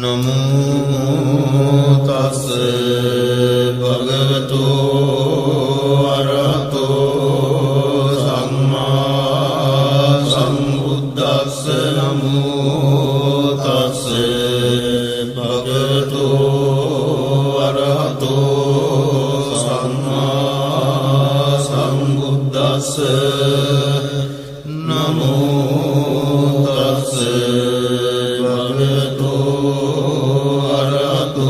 नमो तस्से भगवतो अरहतो सम्मा सम्बुद्दस्से नमो तस्से भगवतो अरहतो सम्मा सम्बुद्दस्से नमो तस्से भगवतो अरहतो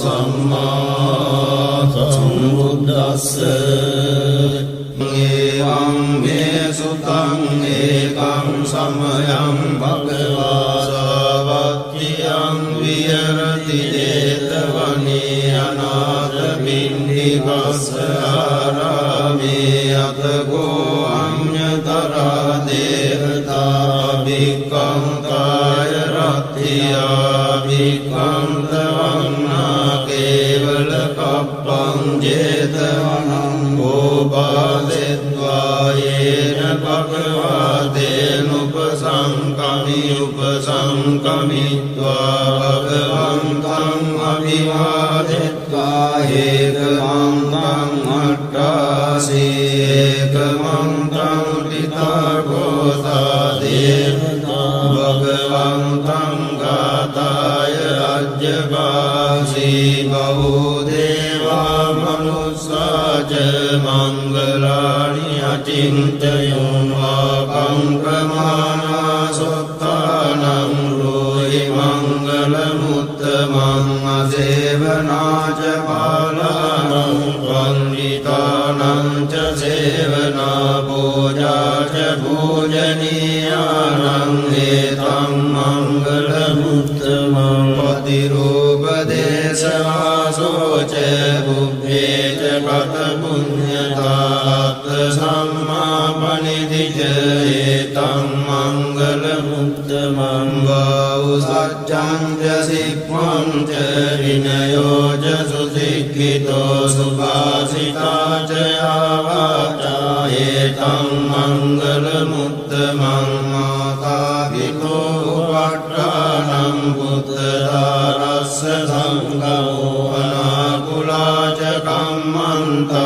सम्मा सम्बुद्दस्से एवं मे सुतं एकं समयं भगवा सावत्त्यं विहरति जेतवने अनाथपिण्डिकस्य आरामे अतको अन्यतरा देवता विकंकाय रत्या विकंतवन्ना केवल कप्पं जेतवनं गोपादित्वा येन भगवतेनुपसंकमित्वा भगवन्तं अभिवादित्वा एकमन्त्रं अट्टासि एकमन्त्रं पितृगोता देवता भगवन्तं गाताय अज्ञवासि बहुदेवा मनुष्या च मङ्गलानि अचिन्तयो कंक्रमाना सुत्तानं ब्रूहि मङ्गलमुत्तमं असेवना च बालानं पण्डितानं च सेवना पूजा च पूजनीयानं एतं मङ्गलमुत्तमं पतिरूपदेशवासो च बुद्धे च कथपुण्यतात् सम्मापनिधि च एतं मङ्गलमुत्तमं बहुसज्जं च सिक्वं च विनयो च सुशिक्षितो सुभाषिता च आवाचा एतं मङ्गलमुत्तमं मातापितो उपट्टानं पुत्रदारस्य सङ्गमो अनाकुला च कम्मन्ता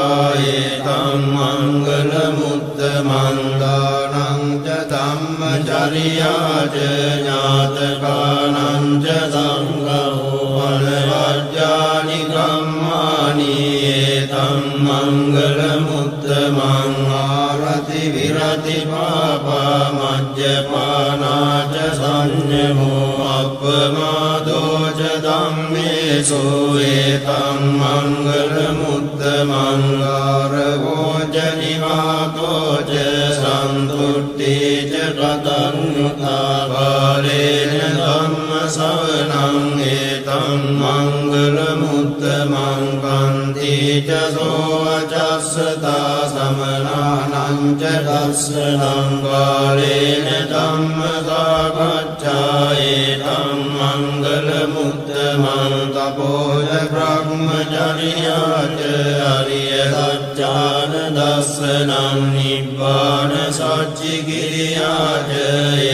एतं मङ्गलमुत्तमं दानं च धम्मचर्या च ज्ञातकानं च सङ्गमो अनवर्ज्यानि कर्माणि एतं मङ्गलमुत्तमं आरति विरति पापा मद्यपाना च संयमो अपमादो च धम्मेषु एतं मङ्गलमुत्तमं गारवो च निवातो च सन्तुष्टि च कृतज्ञता बालेन धम्मश्रवणं एतं मङ्गलमुत्तमं कान्ति च सोऽवचस्सता समनानं च दर्शनं बालेन धम्मसागच्छा एतं मङ्गलमुत्तमं तपो च ब्रह्मचर्या च हरियसच्चानदर्शनं निब्बाणसच्चिक्रिया च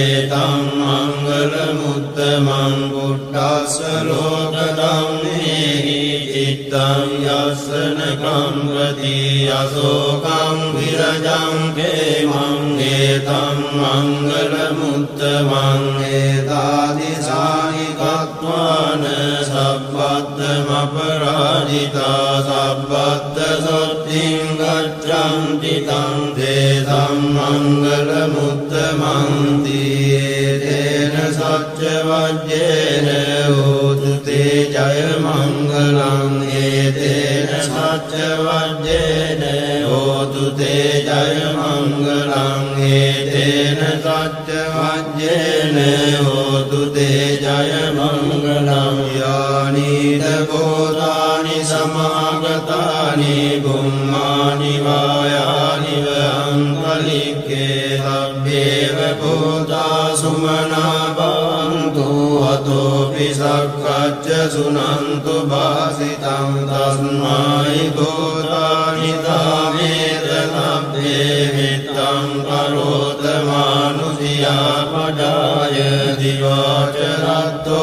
एतं मङ्गलमुत्तमं बुद्धस्य लोकधम्मेहि चित्तं यस्य न कम्पति अशोकं विरजं क्षेमं एतं मङ्गलमुत्तमं एतादृशानि कत्वान् सब्बद्धमपराजिता सब्बद्धशुद्धिं गच्छन्ति तं तेषां मङ्गलमुत्तमं तेन सत्यवज्रेण होतु ते जयमङ्गलम् एतेन सत्यवज्रेण होतु ते जयमङ्गलम् एतेन सत्यवज्रेण होतु ते जयमङ्गलम् यानि भूतानि समागतानि गुम्मानि वायानि अन्तरिक्षे तभ्येव भूता सुमना भवन्तु अतोऽपि सखच्च शृण्वन्तु भासितं तस्मै भूतानि तामेत तभ्ये मित्रं करोत मानुषिया पदाय दिवाचरतो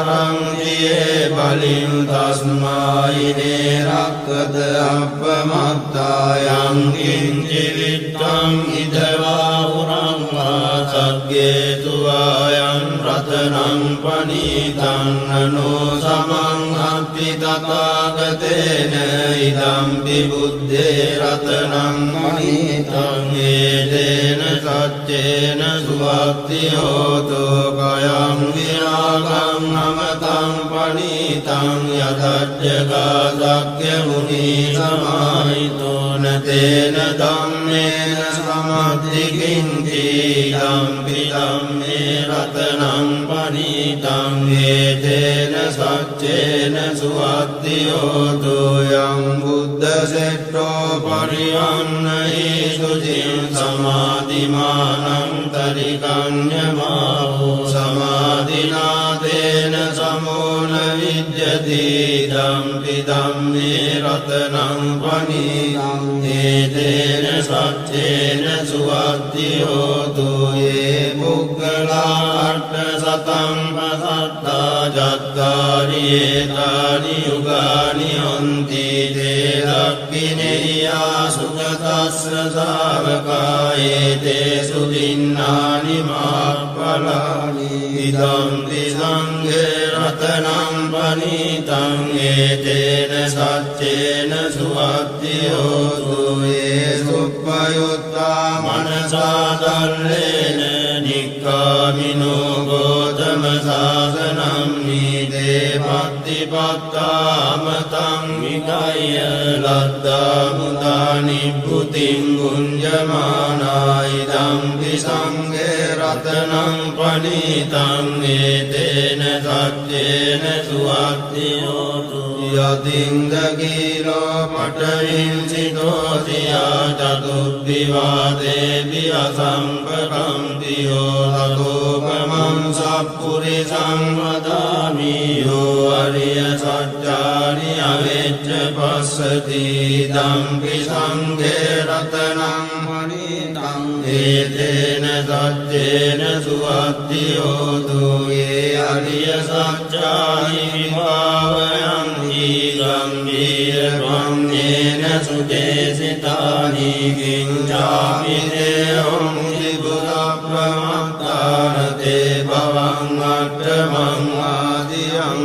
වරංජියේ බලින් තස්මායිනේ රක්කත අපමත්තායං කිංචි විත්තං ඉදවා උරංවා සග්ගේ තුවායන් රතනං පනීතං නනෝ සමං අත්ති තථාගතේන ඉදම්පි බුද්දේ රතනං පනීතං ඒතේන සච්චේන සුවක්ති හෝතු කයං විරාගං නමතං පනීතං යදජ්ජගා සක්්‍ය මුනි සමාහිතෝන තේන ධම්මේන සමද්දි කිංචි ධම්පි ධම්මේ රතනං පනීතං ඒතේන සච්චේන සුවක්ති හෝතු යං බුද්ධ සෙට්ඨෝ පරියන්නයි සුචින් සමාධිමානං තරිකඤ්ඤමාවෝ සමාධිනාදේන සමෝන විද්‍යති ධම්පි ධම්මේ රතනං පනීතං ඒතේන සච්චේන සුවක්ති හෝතු යේ පුග්ගලා අට්ඨ සතං පසත්තා ජත්තාරියේ තානි යුගානි හොන්ති තේ දක්ඛිනේයා සුගතස්ස ශාවකායේ තේ සුදින්නානි මාප්පලානි ඉදම්පි සංඝේ රතනං පනීතං ඒතේන සච්චේන සුවක්ති හෝතු යේ සුප්පයුත්තා මනසා දල්ලේන නික්ඛාමිනෝ ගෝතම සාසනං නීදේ පත්තිපත්තාමතං විකය්‍ය ලද්දා මුදා නිබ්බුතිං ගුඤ්ජමානා ඉදම්පි සංඝේ රතනං පනීතං ඒතේන සච්චේන සුවක්ති හෝතු යදින්ද ගීරෝ පඨවින්සිතෝතියා චතුබ්බිවාදේපි අසම්පකම්තියෝ තතෝපමං සප්පුරිසං වදාමි යෝ අරිය සත්‍යානි අවෙච්ච පස්සති ධම්පි සංඝේ රතනං පනීතං ඒතේන සච්චේන සුවක්ති හෝතු යේ අරිය සත්‍යානි විභාවයං ගම්භීරවන්නේන සුදේසිතානි කිංචාපි දේවං ත්‍රිපුරප්‍රමත්තානතේ භවං අට්ඨමං ආදියං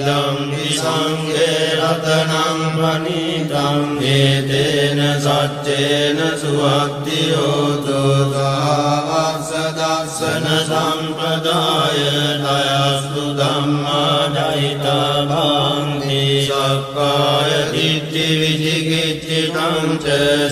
ධම්පි සංඝේ රතනං පනීතං ඒතේන සච්චේන සුවක්ති හෝතු තාවස්ස දස්සන සම්පදාය දයස්තු ධම්මා දයිතා භාන්ති සක්කාය දිට්ඨි විචිකිච්ඡිතං ච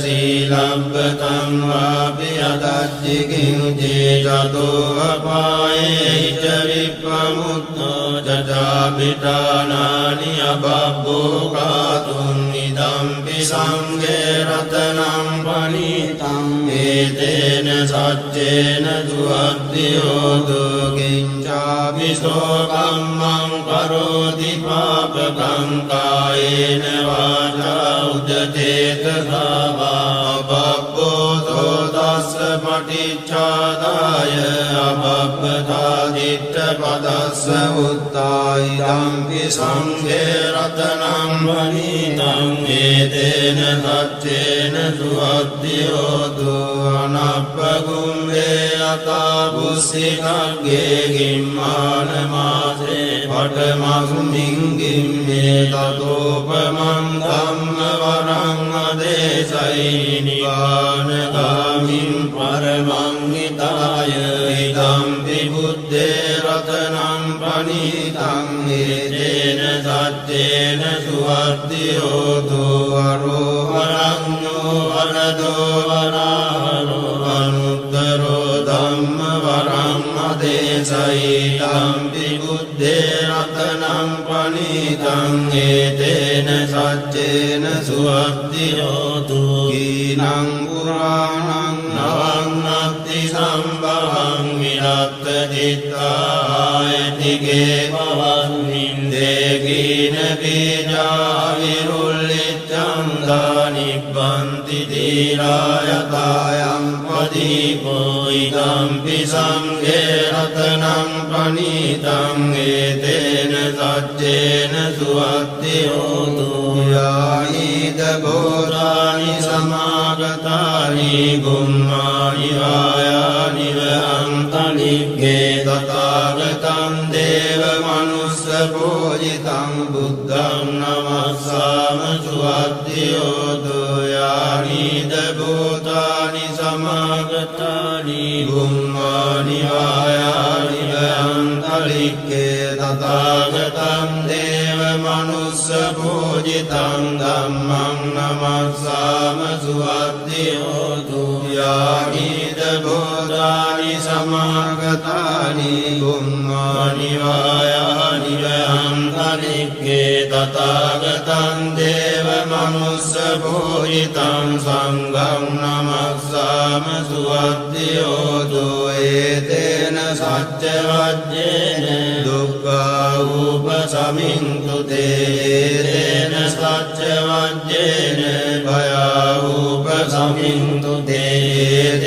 සීලබ්බතං වාපි අදච්චි කිංචි චතෝ අපායේ ච විප්පමුත්තෝ චාපිඨානානි අබබ්බෝ කාතුං ඉදම්පි සංඝේ රතනං පනීතං ඒතේන සච්චේන සුවක්ති හෝතු කිංචාපි සෝකම්මං කරෝති පාපකං කායේන වාචා උදචේතසා වා බබ්බෝ තස්ස පටිච්චාදාය අබබ්බතා දිට්ඨ පදස්ස උත්තායි ධම්පි සංඝේ රතනං පනීතං ඒතේන සච්චේන සුවක්ති හෝතු අනප්පගුම්මේ අතා බුස්සිකග්ගේ ගිම්මාන මාසේ පඨමස්මින් ගිම්මේ තතෝපමං ධම්ම වරං අදේශයි නිවානගාමින් පරමං හිතාය ඉදම්පි බුද්දේ රතනං පනීතං ඒතේන සච්චේන සුවක්ති හෝතු අරෝහරඤ්ඤෝ වරදෝ වරාහරෝ අනුත්තරෝ ධම්ම වරං අදේශයි ධම්පි බුද්දේ රතනං පනීතං ඒතේන සච්චේන සුවක්ති හෝතු කීනං පුරාණං නවං අත්ති සම්භවං විරක්ත චිත්තායතිගේ භවං නින්දේ කීන බීජා විරුල්ලිච්ඡන්දා නිබ්බන්ති දීරායතායං පදීපෝ ඉදම්පි සංඝේ රතනං පනීතං ඒතේන සච්චේන සුවත්ති හෝතු යායිද බෝධානි සමාගතානි බුම්මානි වායානි වහන්තනික්ගේ තථාගතං දේව මනුස්ස පූජිතං බුද්ධං නමස්සාම සුවත්ති හෝතු යානිද භූතානි සමාගතානි බුම්මානි වායානි වහන්තනික්ගේ තථාගතං දේව මනුස්ස පූජිතං ධම්මං නමස්සාම සුවත්ති හෝතු යානිද භූතානි සමාගතානි බුම්මානි වායානි වහන්තනික්ගේ තථාගතං දේව මනුස්ස පූජිතං සංඝං නමස්සාම සුවත්ති හෝතු ඒතේන සච්ච වජ්ජේන දුක්ඛා උපසමින්තු තේන සච්ච වජ්ජේන භයා උපසමින්තු තේන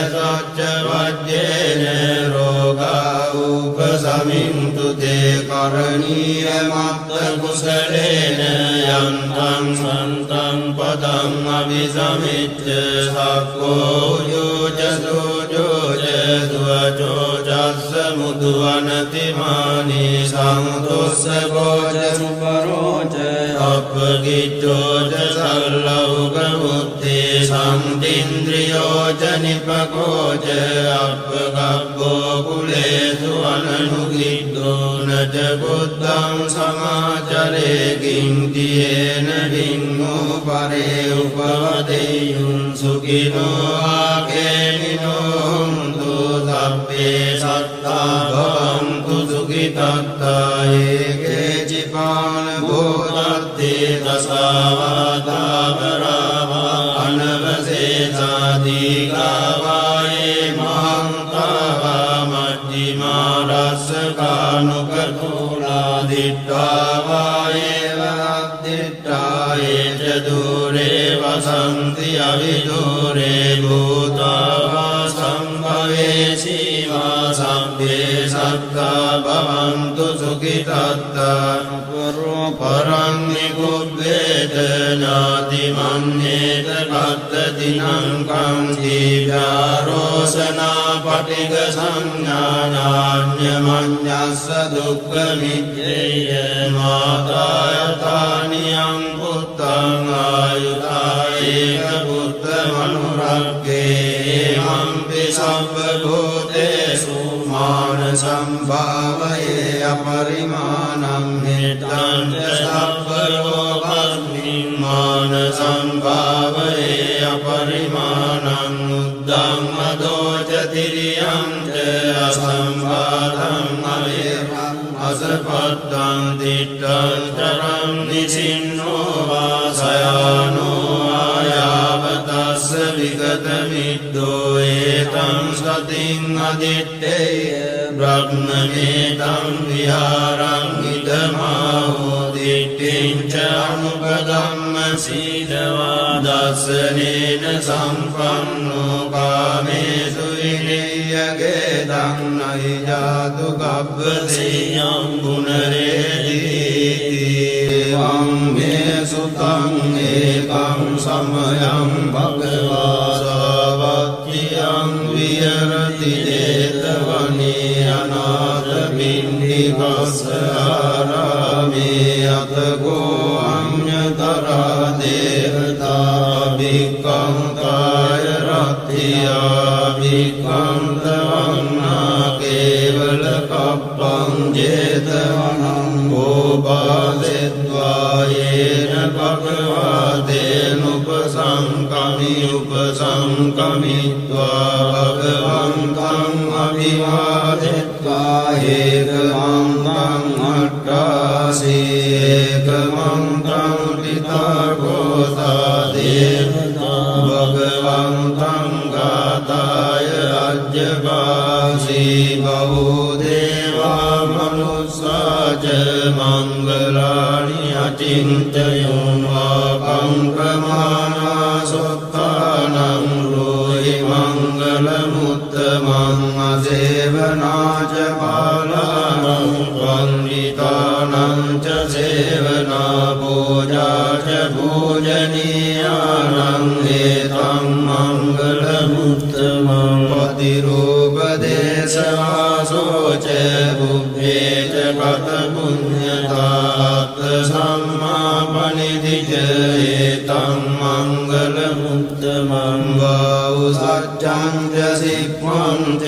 සච්ච වජ්ජේන රෝගා උපසමින්තු තේ කරණීය මත්ත කුසලේන යන්තං සන්තං පදං අபிසමිච්ඡ සක්ඛෝ යෝච සෝජෝච දුවචෝ චස්ස මුදුවනති මානි සම්තොස්ස ගෝච සුපරෝච අපගිච්ඡෝච සල්ලෞක මුත්තේ සම්දින්ද්‍රියෝච නිපකෝච අපගබ්බෝ කුලේසු අනනුගිද්දෝ නච බුද්ධං සමාචරේ කිංතියේන වින්නෝ පරේ උපවදෙයුන් සුඛිනෝ ආකේමිනෝ හුන්තු සබ්බේ සත්තා භවන්තු සුඛිතත්තා ඒකේ චිපාන භූතත්තේ දසාවාදාවරාවා අනවසේසාදීගාවායේ මහන්තාවා මජ්ජිමා රස්සකානුකතෝලා දිට්ඨාවායේ වද්දිට්ඨායේ ච දුරේ වසන්ති අවිදුරේ භූතාවා සම්භවේ සීවා සම්භේ සත්තා භවන්තු සුඛිතත්තා පරං නිකුබ්බේත නාති මන්නේත කත්තදිනං කංති භාරෝසනා පටිග සංඥානාඤ්ඤමඤ්ඤස්ස දුක්ඛ මිච්ඡේය මාතායතානියං පුත්තං ආයුතායේක පුත්ත මනුරග්ගේ මම්පි සබ්බ භූතේසු මාන සම්භාවයේ අපරිමාණං මෙත්තං සබ්බ ලෝකස්මින් මාන සම්භාවයේ අපරිමාණං උද්දං මදෝච තිරියං ච අසම්භාතං අවිරං අසපත්තං දිට්ඨං තරං නිසින්නෝ වාසයානෝ ආයාවතස්ස විගත මිද්දෝ ඒතං සතින් අදිත්තේය බ්‍රහ්මමේතං විහාරං ඉදමාහෝ දිට්ඨිං ච අනුපදම්ම සීදවා දස්සනේන සම්පන්නෝ කාමේසු විනය්‍යගේ ධම්මයි ජාතු කබ්බසේයං ගුණරේති වං මේ සුතං ඒකං සමයං භගවා සවත්තියං විහෙරති 제තවනේ අනාථ පින්ඩිකස්ස ආරාමේ අතකෝ අඤ්ඤතරා දේවතා භික්ඛං කාය රත්තියා භික්ඛං තවන්නා කේවල කප්පං 제තවනං ඕපාදෙත්වා යේන භගවාතේන උපසංකමිත්වා භගවන්තං අභිවාදෙත්වා ඒකමන්තං අට්ඨාසී ඒකමන්තං පිතාගෝසා දේවතා භගවන්තං ගාතාය අජ්ජපාසී බහූ දේවා මනුස්සාච මංගලානි අචින්තයෝ පංකමානා සොත්තානං රෝහි මංගල මුත්තර වන්දිතානං ච සේවනා පූජා ච පූජනීයානං ඒතං මංගල මුත්තමං පතිරූප දේශවාසෝ ච බුද්ධේ ච කත පුඤ්ඤතාත් සම්මාපනිධි ච ඒතං මංගල මුත්තමං වාඋ සච්ඡං ච සික්ඛං ච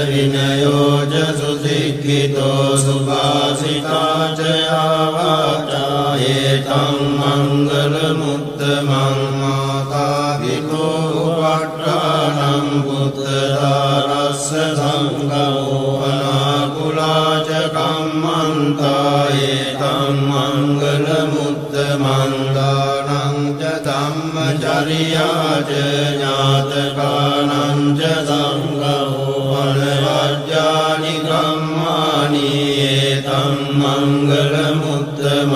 විනයෝ ච සුසික්ඛිතෝ සුභාසිතා ච ආවාචා ඒතං මංගල මුත්තමං මාතා පිතෝ වට්ඨානං පුත්‍රදාරස්ස සංඝෝ අනාකුලා ච කම්මන්තා ඒතං මංගල මුත්තමං දානං ච ධම්මචර්යා ච ඥාතකානං ච සංඝෝ අනවජ්ජානි කම්මානි ඒතං මංගල මුත්තමං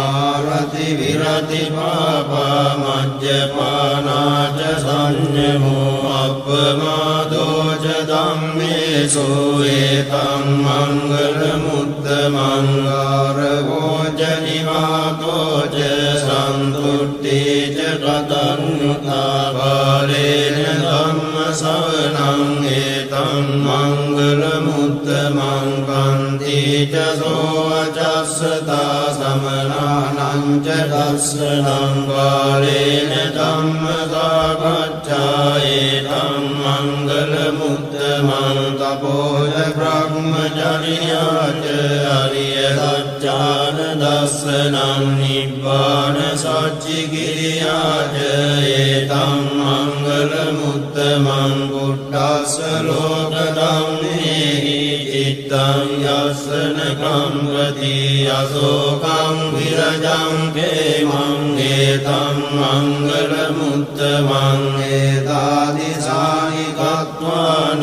ආරති විරති පාපා මජ්ජපානා ච සංයමෝ අප්පමාදෝ ච ධම්මේසු ඒතං මංගල මුත්තමං ආරවෝ ච නිවාතෝ ච සන්තුට්ඨි ච කතඤ්ඤුතා බාලේන ධම්ම ශ්‍රවණං ඒතං මංගල මුත්තමං කන්ති ච සෝවචස්සතා සමනානං ච දස්සනං බාලේන ධම්ම සාකච්ඡා ඒතං මංගල මුත්තමං තපෝච බ්‍රහ්මචර්යා ච අරිය සත්‍යාන දස්සනං නිබ්බාන සච්චිකිරියා ච ඒතං මංගල මුත්තමං බුද්ධස්ස ලෝක ධම්මේහි චිත්තං යස්සන කම්පති අසෝකං විරජං කේමං ඒතං මංගල මුත්තමං ඒතාදිසානි කତ୍වාන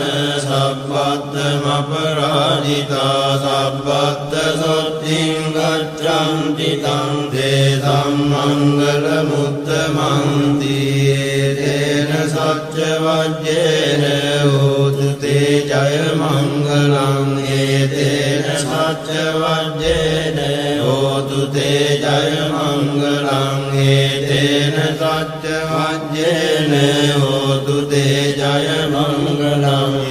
සබ්බත්තමපරාජිතා සබ්බත්ත සොත්තිං ගච්ඡන්ති තං තේසං මංගල මුත්තමං තේන සච්ච වජ්ජේන හෝතු තේ ජය මංගලං ඒතේන සච්ච වජ්ජේන හෝතු තේ ජය මංගලං ඒතේන සච්ච වජ්ජේන හෝතු තේ ජය මංගලං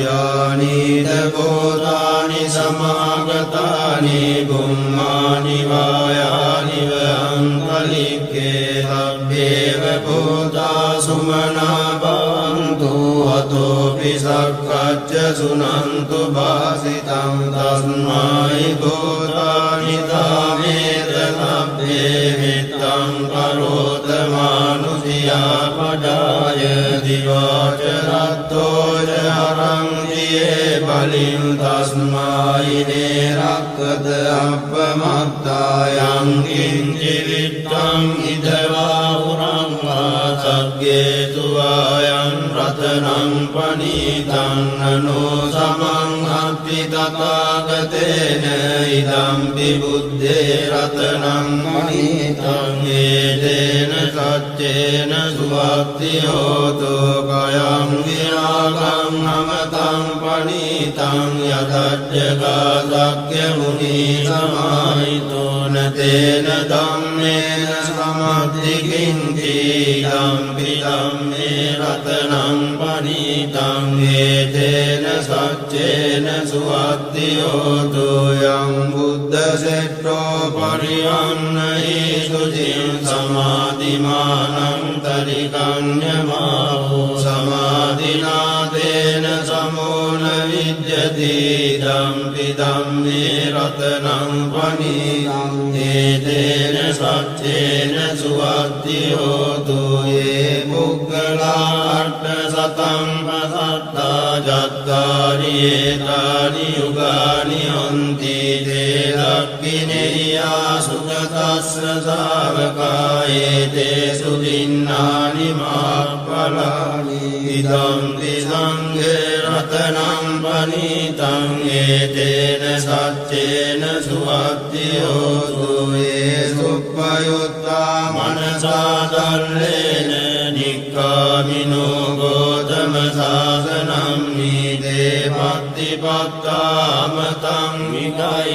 යානිද බෝධානි සමාගතානි බුම්මානි වායානි වංකලික්කේ සබ්බේව බෝධා සුමනා භවන්තු අතෝපි සක්කච්ඡ සුනන්තු භාසිතං තස්මයි බෝධානි තාමේත සබ්බේ මිත්තං කරෝත මානුෂියා පඩාය දිවාච රත්තෝ ච අරං දියේ බලින් තස්මයි නේරක්කත අප්පමත්තායං කිංචි විත්තං ඉදවා උරංවා සග්ගේතු ආයං රතනං පනීතං නනෝ සමං අත්ති තථාගතේන ඉදම්පි බුද්ධේ රතනං පනීතං ඒතේන සච්චේන සුවක්ති හෝතු කයං විරාගං අමතං පනීතං යතජ්ජගා සක්්‍ය මුනි සමාහිතෝන තේන ධම්මේන සමද්දි කිංචි ධම්පි ධම්මේ රතනං පනීතං ඒතේන සච්චේන සුවක්ති හෝතු යං බුද්ධ සෙට්ඨෝ පරියන්නහි සුචින් සමාධිමානං තරිකඤ්ඤමාහෝ සමාධිනාතේන සමෝන විජ්ජති ධම්පි ධම්මේ රතනං පනීතං ඒතේන සච්චේන සුවක්ති හෝතු යේ පුග්ගලා අට්ඨ සතං පසත්තා ජත්තාරි ඒතානි යුගානි හොන්ති තේ දක්ඛිනේයා සුගතස්ස ශාවකා ඒතේසු දින්නානි මාප්පලානි ඉදම්පි සංඝේ රතනං පනීතං ඒතේන සච්චේන සුවක්ති හෝතු යේ සුප්පයුත්තා මනසා දල්ලේන නික්ඛාමිනෝ ගෝතම සාසනං නීතේ පත්ති පත්තාමතං විකය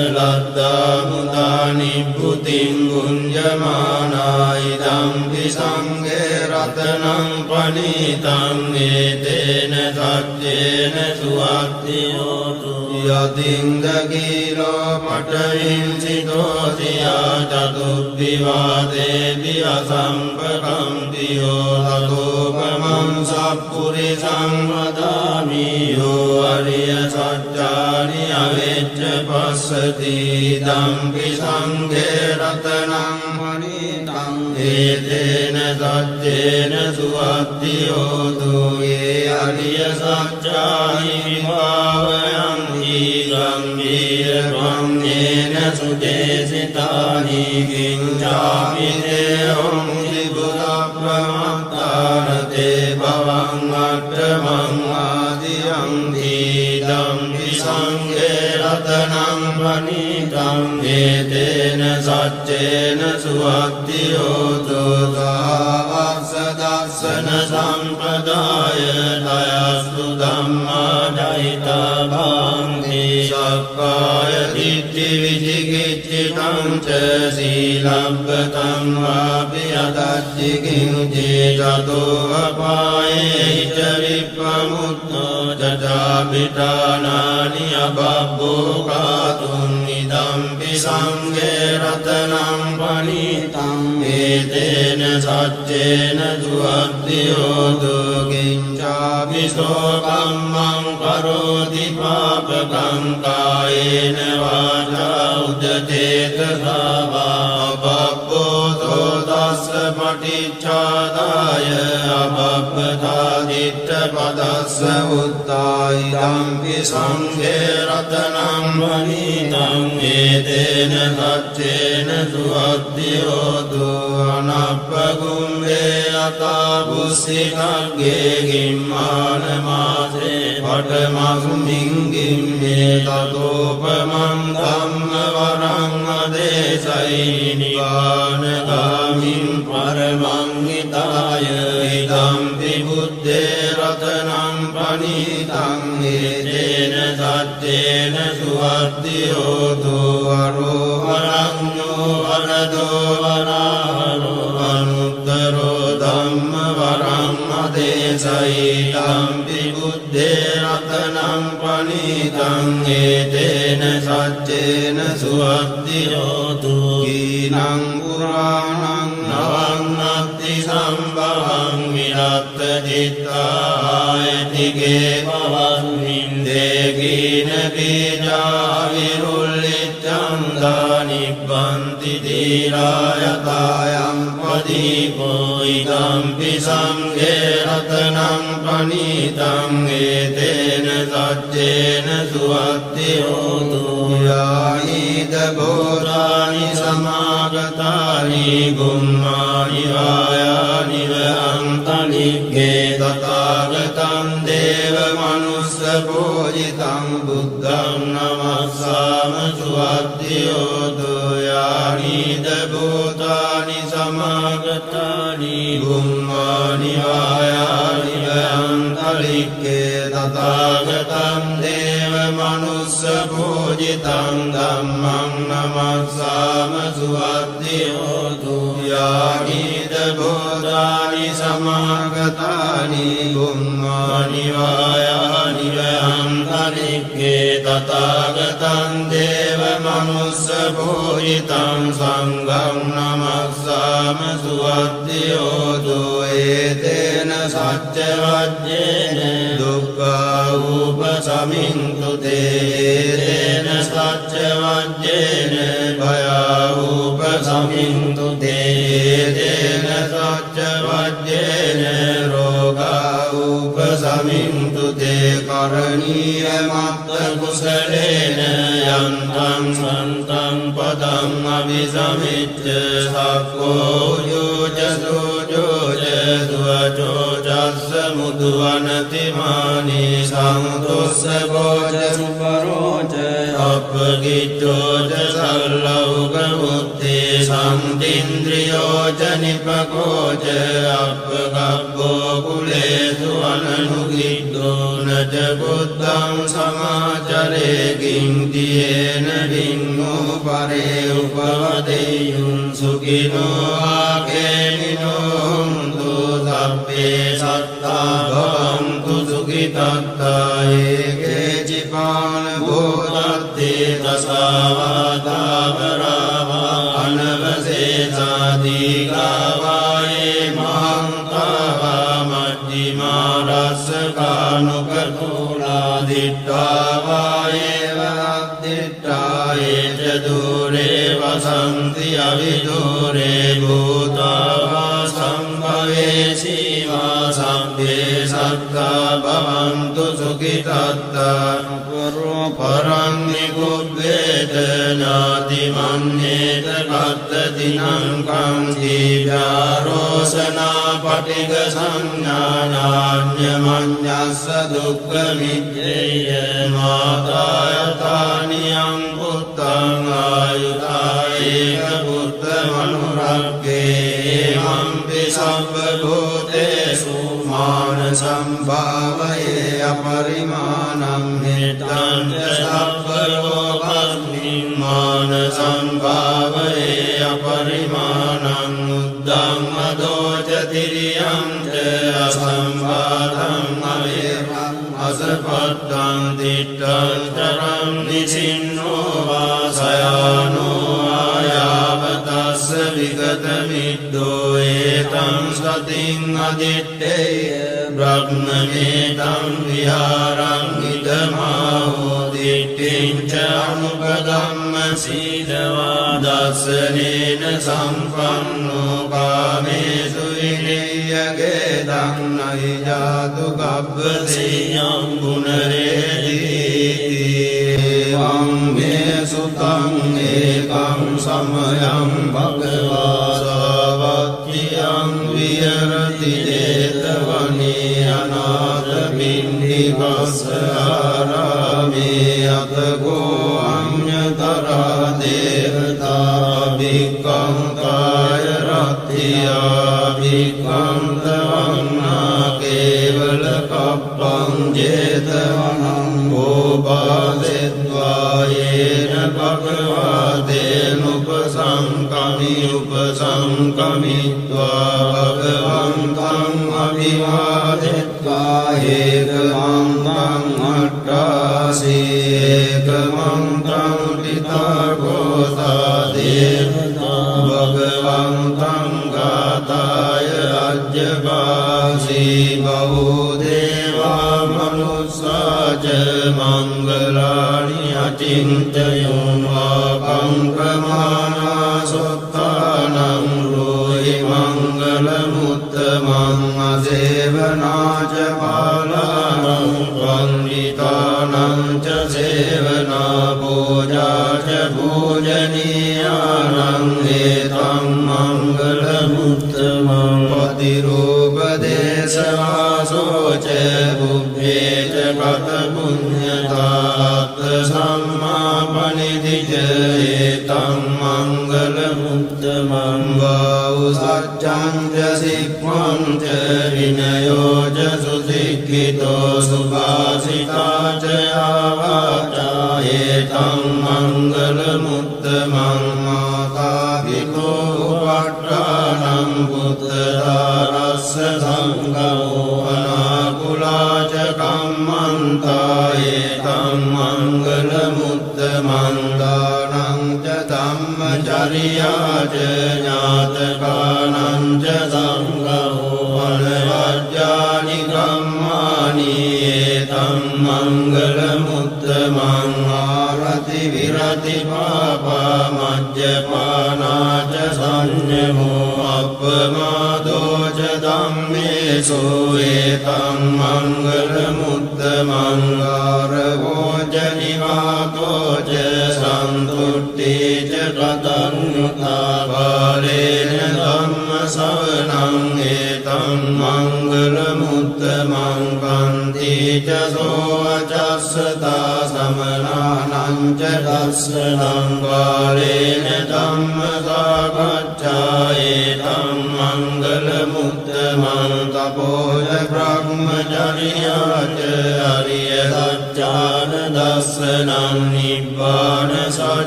ලද්දා මුදා නිබ්බුතින් ගුඤ්ජමානායිදම්පි සංඝේ රතනං පනිතං ඒතේන සච්චේන සුවත්තියෝතු යතින්දගීලෝ පටවින්සිතෝසියා චතුබ්බිවාදේදි අසම්පකම්තියෝ තතෝපමං සප්පුරිසං වදාමි යෝ අරිය සච්චානි අවෙච්ච පස්සති දම්පි සංඝේ රතනං පනිතං ඒතේන සච්චේන සුවත්තියෝතු ඒ අරිය සච්චානි විභාවයං ගම්බීර ගම්යේන සුදේසිතානි කිංචාපි දේවං විබුධා ප්‍රමත්තානතේ භවං අට්ඨමං ආදියං දීදම්පි සංඝේ රතනං පනිතං ඒතේන සච්චේන සුවත්තියෝතු දාවස්ස දස්සන සම්පදාය දයස්තු ධම්මා දයිතා භාන්ති සක්කාය දිට්ඨි විචිකිච්ඡිතං ච සීලබ්බතං වාපි අදච්චි කිංචේ චතෝ අපායේ ච විප්පමුත්තෝ චාපිඨානානි අබබ්බෝ කාතුං ඉදම්පි සංඝේ රතනං පනිතං ඒතේන සච්චේන සුවත්තියෝතු කිංචාපි සෝකම්මං කරෝති පාපකං කායේන වාචා උදචේතසා වා බබ්බෝ තස්ස පටිච්චාදාය අබබ්බතා දිට්ඨ පදස්ස උත්තායිදම්පි සංඝේ රතනං පනිතං ඒතේන සච්චේන සුවත්තියෝතු අනප්පගුම්බේ අතා බුස්සිකග්ගේ ගිම්මාන මාසේ පඨමස්මින් ගිම්මේ තතෝපමං ධම්ම වරං අදේශයි නිවානගාමින් පරමං හිතාය ඉදම්පි බුද්දේ රතනං පනිතං ඒතේන සච්චේන සුවත්තියෝතු අරෝහරඤ්ඤෝ වරදෝ වරාහරෝ අනුත්තරෝ ධම්ම වරං අදේශයි ඉදම්පි බුද්දේ රතනං පනිතං ඒතේන සච්චේන සුවත්තියෝතු කීනං පුරාණං නවං අත්ති සම්භවං විරත්ත චිත්තායතිගේ භවස්මින් දේගීන බීජා විරුල්ලිච්ඡං දානිබ්බන්ති දීරායතායං පදීපෝ ඉදම්පි සංඝේ රතනං පනිතං ඒතේන සච්චේන සුවත්තියෝතු යායිද බෝධානි සමාගතානි ගුම්මානි වායානි වහන්තනික්ඛේ තථාගතං දේව මනුස්ස පූජිතං බුද්ධං නමස්සාම සුවත්තියෝතු යානිද භූතානි සමාගතානි ගුම්මානි වායානි වහන්තනික්ඛේ තථාගතං දේව මනුස්ස පූජිතං ධම්මං නමස්සාම සුවත්තියෝතු යානිද භූතානි සමාගතානි ගුම්මානි වායානි වහන්තනික්ඛේ තථාගතං දේව මනුස්ස පූජිතං සංඝං නමස්සාම සුවත්තියෝතු ඒතේන සච්ච වජ්ජේන දුක්ඛා උපසමින්තු තේන සච්ච වජ්ජේන භයා උපසමින්තු තේන සච්ච වජ්ජේන රෝගා උපසමින්තු තේ කරණීය මත්ත කුසලේන යන්තං සන්තං පදං අවිසමිච්ඡ සක්ඛෝ යෝජසෝ දුවචෝ චස්ස මුදුවනතිමානි සංතොස්ස බෝධ සුපරෝච අපගිච්ඡෝ ච සල්ලෞක මුත්තේ සම්තින්ද්‍රියෝ ච නිපකෝ ච අපගබ්බෝ කුලේසු අනනුගිද්දෝ න buddham samacare gintiyena vinno pare upavadeyun sukino akemino tu sabbe satta bhavantu sukitatta eke cipana bhodatte tasavata parava anavase sadikavaye mahantava majjima rasakanukartula dittavaye vaddittaye jadure vasanti avidure bhutava sambhave shiva sabbe satta bhavantu sukitatta paranni kubbeta jati manneta kattadinam kanti vyarosana patiga sanyanyanya manyassa dukkha mijjeya matayathaniyam puttang ayutayeka putta manuragge mampi sabba bhutesu mana sambhavaye aparimanam hittam sabba lokasmin mana sambhavaye aparimanam uddam adoja tiriyam ca asambhadam aviram asapattam dittam charam nisinno vasayano ayavatasya vigatamiddo etam sating aditteya brahmametam viharam idamaho dittinca anupadamma sidavadasanena sampanno kamesu viniyagedam nahi jatu kabbaseyam punaredi evam me sutam ekam samayam bhagava savatyam viyarati jetavani anatha pindikasarame atago amyatara devata bhikkam kaya rathiya bhikkam tavanna kevala kappam jetavanam gopasetva yena bhagavaten upasamkamitva bhagavantam abhivadetva ekamantam attasi ekamantam pitagota devata bhagavantam gataya ajjavasi bahudeva manusaja mangalani acintayum vakam pramana sottanam ruhi mangalamuttamam asevanaca palanam panditanam ca sevana pujaca pujaniyanam etam mangalamuttamam patirupadesavasoca bubbheca katapunyata samma panidija etam mangalamuttamam vau saccam ca sikkham ca vinayo ca susikkito subhasita ca yavaca etam mangalamuttamam mata pito upattanam puttadharassa sangamo anakula ca kammanta etam mangalamuttamam danam ca dhammacariya ca ñātakanam ca sangamo anavajjani kammani etam mangalamuttamam arati virati pāpa majjapāna ca saññamo appamādo ca dhammesu etam mangalamuttamam gāravo ca nivāto ca santutti ca katanyuta bālena dhamma savanam etam mangalamuttamam kanti ca sovacassata samanānaṁ ca dassanaṁ bālena dhamma sākacchā etam mangalamuttamam tapoja brahmacariya ca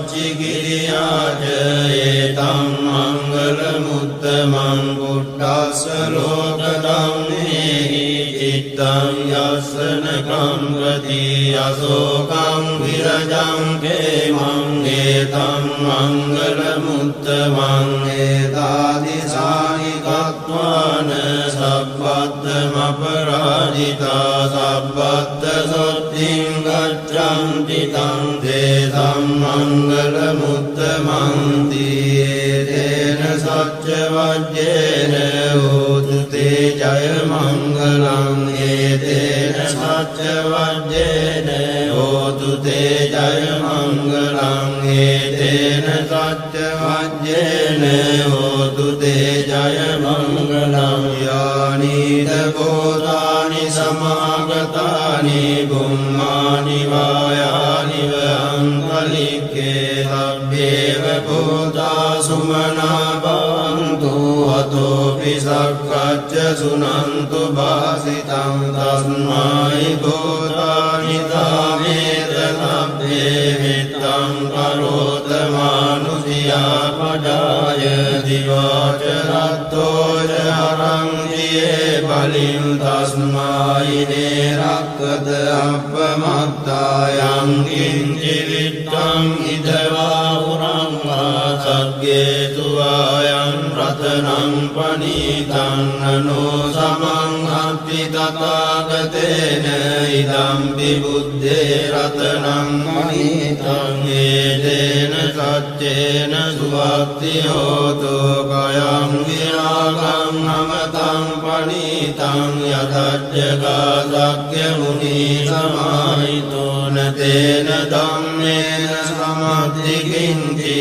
පච්චිකිරියාච ඒතං මංගල මුත්තමං බුද්ධස්ස ලෝක ධම්මේහි චිත්තං යස්සන කම්පති අසෝකං විරජං කේමං ඒතං මංගල මුත්තමං ඒතාදිසානි කତ୍වාන සබ්බත්තමපරාජිතා සබ්බත්ත සොත්තිං ගච්ඡන්ති තං තේසං මංගල මුත්තමන්ති තේන සච්ච වජ්ජේන හෝතු තේ ජය මංගලං තේන සච්ච වජ්ජේන හෝතු තේ ජය මංගලං තේන සච්ච වජ්ජේන හෝතු තේ ජය මංගලං යානිද බෝධානි සමාගතානි බුම්මානි වායානි වංකලික්කේ සබ්බේව බෝධා සුමනා භවන්තු අතෝපි සක්කච්ච සුනන්තු භාසිතං තස්මයි බෝධානි තාමේත සබ්බේ මිත්තං කරෝත මානුසියා පඩාය දිවාච රත්තෝච අරංජියේ බලින් තස්මයි නේරක්කත අපමත්තායං කිංචි විත්තං ඉදවා උරංවා සග්ගේතු ආයං රතනං පනීතං නනෝ සමං අත්ති තථාගතේන ඉදම්පි බුද්දේ රතනං පනීතං ඒතේන සච්චේන සුවක්ති හෝතු කයං විරාගං නමතං පනීතං යතච්චකා සක්්‍ය මුනි සමාහිතෝ නතේන ධම්මේන සමද්දිකින්ති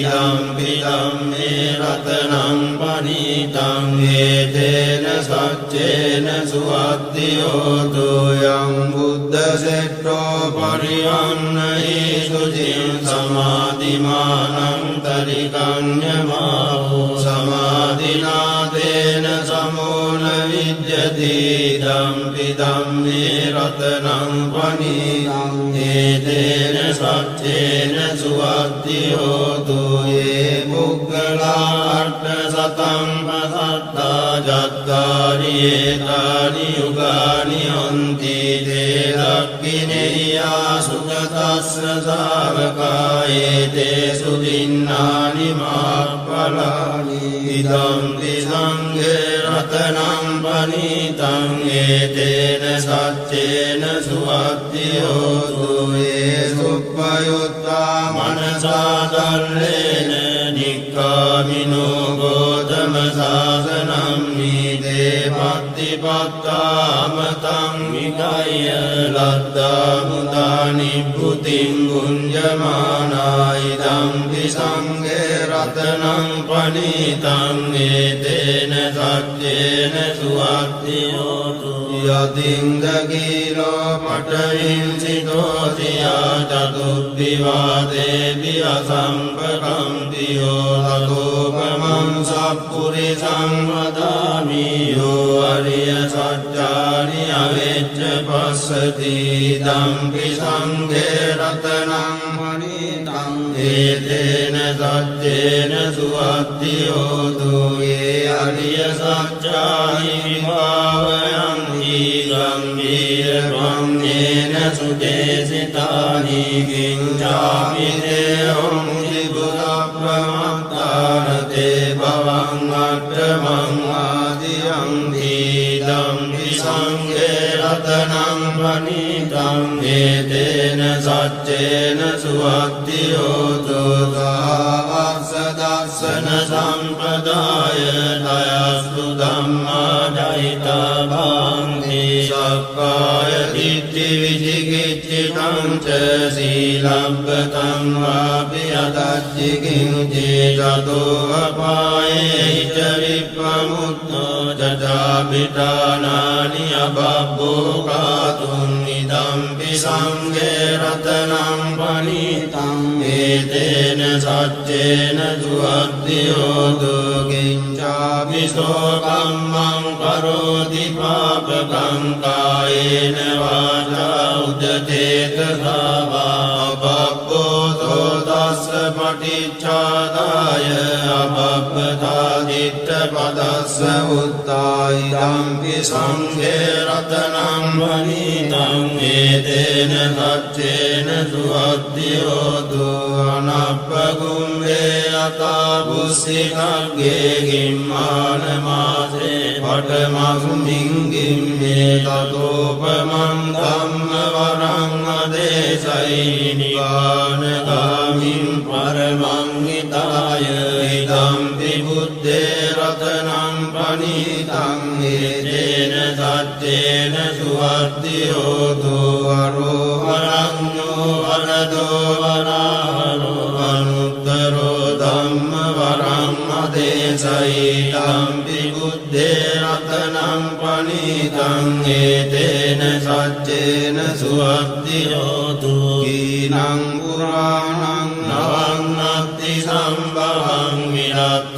ධම්පි ධම්මේ රතනං පනීතං ඒතේන සච්චේන සුවක්ති හෝතු යං බුද්ධ සෙට්ඨෝ පරියන්නහි සුචින් සමාධිමානං තරිකඤ්ඤමාවෝ සමාධිනාතේන සමෝන විජ්ජති ධම්පි ධම්මේ රතනං පනීතං ඒතේන සච්චේන සුවක්ති හෝතු යේ පුග්ගලා අට්ඨ සතං පසත්තා ජත්තාරි ඒතානි යුගානි හොන්ති තේ දක්ඛිනේයා සුගතස්ස ශාවකා ඒතේ සුදින්නානි මාප්පලානි ඉදම්පි සංඝේ රතනං පනීතං ඒතේන සච්චේන සුවක්ති හෝතු යේ සුප්පයුත්තා මනසා දල්ලේන නික්ඛාමිනෝ ගෝතම සාසනං නීතේ පත්තිපත්තාමතං විකය්‍ය ලද්දා මුදා නිබ්බුතිං ගුඤ්ජමානා ඉදම්පි සංඝේ රතනං පනීතං ඒතේන සච්චේන සුවක්ති හෝතු යතින්ද කීලෝ පඨවින්සිතෝසියා චතුබ්බිවාදේපි අසම්පකම්තියෝ තතෝපමං සප්පුරිසං වදාමි යෝ අරිය සත්‍යානි අවෙච්ච පස්සති ධම්පි සංඝේ රතනං පනීතං ඒතේන සච්චේන සුවක්ති හෝතු යේ අරිය සත්‍යානි විභාවයං ගම්භීර ත්වං සුදේසිතානි කිංචාපි දේවං බුද්ධප්‍රමත්තානතේ භවං අට්ඨමං ආදියං දීදං විසංඝේ රතනං පනීතං ඒතේන සච්චේන සුවක්ති හෝතු තාවස්ස දස්සන සම්පදාය දයස්තු ධම්මා දයිතා භාන්ති සක්කාය දිට්ඨි විචිකිච්ඡිතං ච සීලබ්බතං වාපි අදච්චිකින් චේතෝ අපායේ ච විප්පමුත්තෝ ජජාපිඨානානි අබබ්බෝ කාතුං ඉදම්පි සංඝේ රතනං පනීතං ඒතේන සච්චේන සුවක්ති හෝතු කිංචාපි සෝකම්මං කරෝති පාපකං කායේන වාචා උදතේත සාවා බබ්බෝ තස්ස පටිච්චාදාය අපප්පතා දිට්ඨ පදස්ස උත්තායිදම්පි සංඝේ රතනං වනිතං ඒතේන සච්චේන සුවද්දියෝතු අනප්පගුම්මේ අතා බුස්සිකග්ගේ ගිම්මාන මාසේ පඨමස්මින් ගිම්මේ තතෝපමං ධම්ම වරං අදේශයි නිවානගාමින් පරමං හිතාය ඉදම්පි බුද්දේ රතනං පනිතං ඒතේන සච්චේන සුවද්දියෝතු අරෝහරඤ්ඤෝ වරදෝ වරහරෝ අනුත්තරෝ ධම්ම වරං අදේශයි ඉදම්පි බුද්දේ රතනං පනිතං ඒතේන සච්චේන සුවද්දියෝතු කීනං පුරාණං නවං අත්ති සම්භවං විරත්ත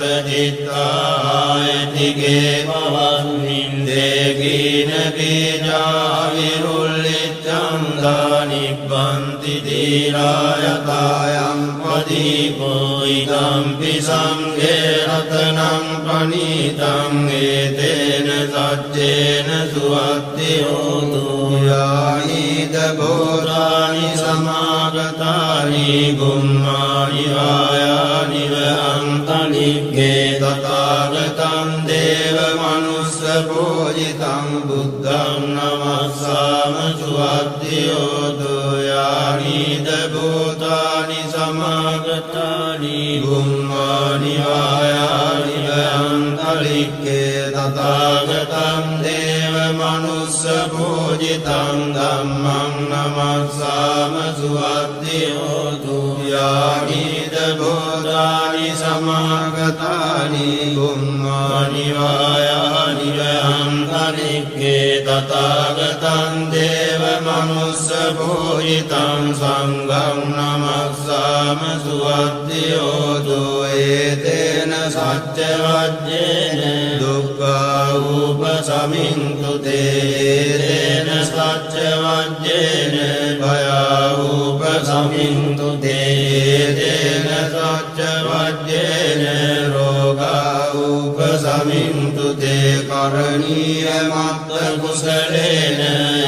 චිත්තායතිගේ භවස්මින්දේ කීන බීජා විරුල්ලිච්ඡං දානිබ්බන්ති දීරායතායං පදීපෝ ඉදම්පි සංඝේ රතනං පනිතං ඒතේන සච්චේන සුවද්දියෝතු යානිද බෝධානි සමාගතානි ගුම්මානි වායානි වහන්තනික්ගේ තථාගතං දේව මනුස්ස පූජිතං බුද්ධං නමස්සාම සුවද්දියෝතු යානිද බෝධානි සමාගතානි ගුම්මානි වායානි වහන්තනික්ගේ තථාගතං දේව මනුස්ස පූජිතං ධම්මං නමස්සාම සුවද්දියෝතු යානිද බෝධානි සමාගතානි ගුම්මානි වායානි වහන්තනික්ගේ තථාගතං දේව මනුස්ස පූජිතං සංඝං නමස්සාම සුවද්දියෝතු ඒතේන සච්ච වජ්ජේන දුක්ඛා උපසමින්තු තේන සච්ච වජ්ජේන භයා උපසමින්තු තේන සච්ච වජ්ජේන රෝගා උපසමින්තු තේ කරණීය මත්ත කුසලේන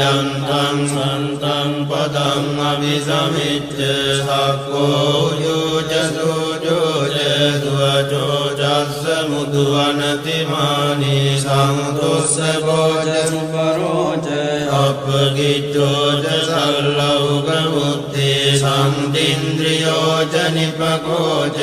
යන්තං සන්තං පදං අபிසමිච්ඡ සක්ඛෝ යෝජසෝ යෝජ දුවචෝ ජස්ස මුදුවනති මානි සංතොස්ස භෝජ සුපරෝච අපගිච්ඡෝච සල්ලෞක මුත්තේ සම්තින්ද්‍රියෝච නිපකෝච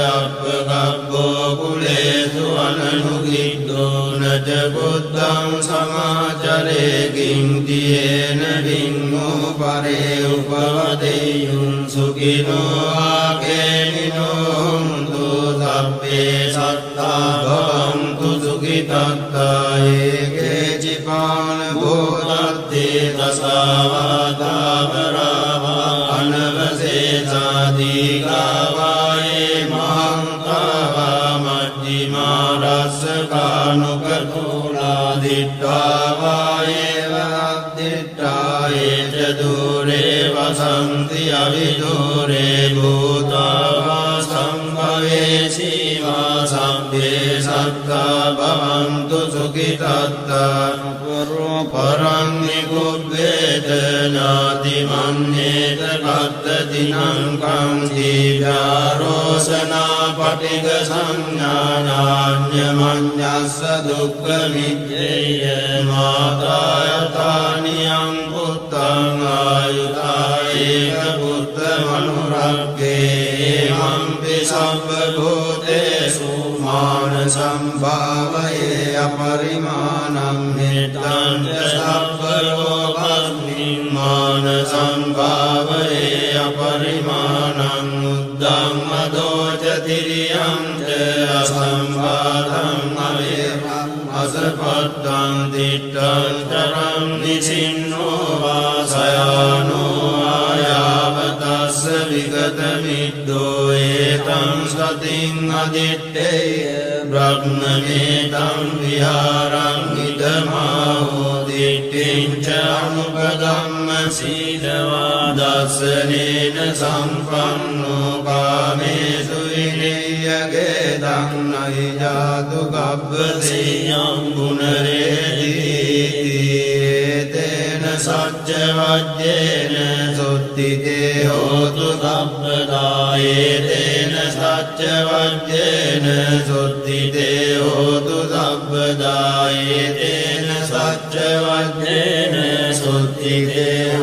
අපගබ්බෝ කුලේසු අනනුගිද්දෝ නච බුද්ධං සමාචරේ කිංතියේන විඤ්ඤෝ පරේ උපවදෙය්‍යුං සුඛිනෝ ආකේමිනෝ හුන්තු සබ්බේ සත්තා භවන්තු සුඛිතත්තා ඒකේ චිපාන භෝතත්තේ දසාවාදාවරාවා අනවසේසාදීගාවායේ මහන්තාවා මජ්ජිමා රස්සකානුකතෝලා දිට්ඨාවායේ වද්දිට්ඨායේ ච දුරේ වසන්ති අවිදුරේ භූතාවා සම්භවේ සීවා සම්භේ සත්තා භවන්තු සුඛිතත්තා පරං නිකුබ්බේත නාති මන්නේත කත්තතිනං කං දීඝාරෝසනා පටිග සංඥානාඤ්ඤමඤ්ඤස්ස දුක්ඛ මිච්ඡේය මාතායතානියං පුත්තං ආයුතායේක පුත්ත මනුරක්ඛේ මම්පි සබ්බ භූතේසු මාන සම්භාවයේ අපරිමාණං මෙත්තං සබ්බ ලෝකස්මින් මාන සම්භාවයේ අපරිමාණං උද්දං මදෝච තිරියං ච අසම්බාධං අවේරං අසපත්තං දිට්ඨං තරං නිසින්නෝ වාසයානෝ ආයාවතස්ස විග ගතමිද්දෝ ඒතං සතින් අදිත්තේය බ්‍රහ්මමේතං විහාරං ඉදමාහෝ දිට්ඨිංච අනුපගම්ම සීලවා දස්සනේන සම්පන්නෝ කාමේසු විනය්‍යගේ ධම්මයි ජාතු කබ්බසේයං ගුණරේති තේන සච්ච වජ්ජේන සුත්තිතේ හෝතු සම්පදායේ තේන සච්ච වජ්ජේන සුත්තිතේ හෝතු සම්පදායේ තේන සච්ච වජ්ජේන සුත්තිතේ